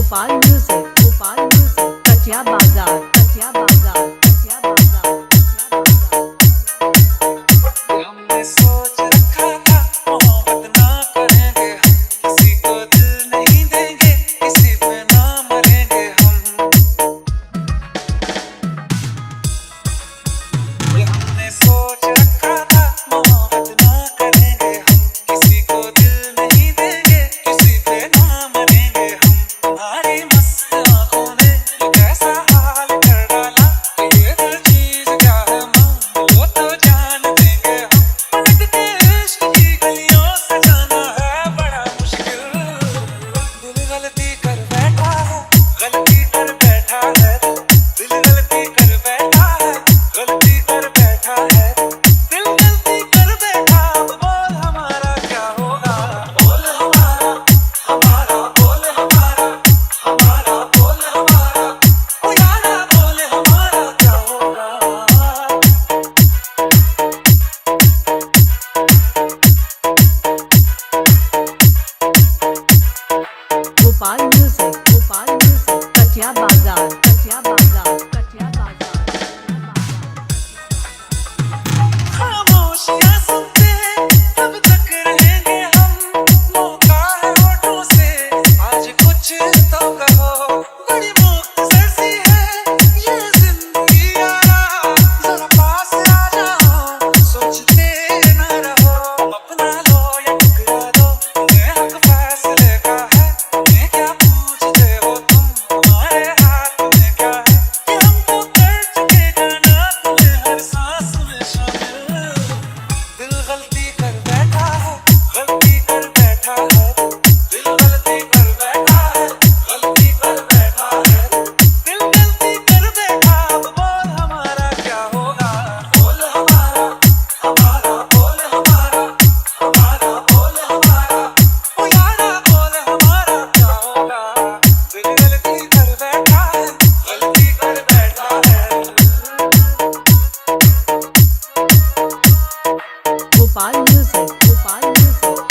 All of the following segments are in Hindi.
गोपाल म्यूजिक, कटिया बाजार, कटिया बाजार, कटिया बाजार, कटिया बाजार। हमने सोच रखा था मोहब्बत ना करेंगे हम, किसी को दिल नहीं देंगे, किसी पे ना मरेंगे हम। ये हमने सोच रखा था मोहब्बत ना करेंगे हम, किसी को दिल नहीं देंगे, किसी पे ना मरेंगे हम। तुम्हारी मस्त आंखों ने ये कैसा हाल कर डाला, ये दिल चीज क्या है माँ, वो तो जान देंगे हम। भटकते इश्क की गलियों से जाना है बड़ा मुश्किल। दिल गलती कर बैठा है, गलती कर बैठा है, दिल गलती कर बैठा है, गलती कर बैठा है, दिल गलती कर बैठा। अब बोल हमारा क्या होगा, बोल हमारा, हमारा बोल हमारा, हमारा बोल हमारा, ओ यारा बोल हमारा क्या होगा। गोपाल म्यूजिक, कटिया बाजार, कटिया बाजार, कटिया बाजार। खामोशियां सुनते अब तक रहेंगे हम, मौका है होठों से आज कुछ तो कहो। बड़ी मुख्तसर सी है ये जिंदगी यारा, जरा पास आ जाओ, सोचते ना रहो। अपना लो या ठुकरा दो, तुम्हें हक फैसले का है, तुम्हें क्या पूछते हो तुम, तुम्हारे हाथ में क्या है। कि हमको कर चुके जाना तुम्हें हर सांस में शामिल। दिल गलती कर बैठा है, गलती कर बैठा है, दिल गलती कर बैठा है, गलती कर बैठा है, दिल गलती कर बैठा। अब बोल हमारा क्या होगा, बोल हमारा, हमारा बोल हमारा, हमारा बोल हमारा, ओ यारा बोल हमारा क्या होगा। दिल गलती कर बैठा है, गलती कर बैठा है। गोपाल म्यूजिक,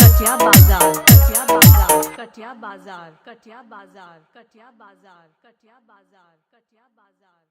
कटिया बाजार, कटिया बाजार, कटिया बाजार, कटिया बाजार, कटिया बाजार, कटिया बाजार, कटिया बाजार।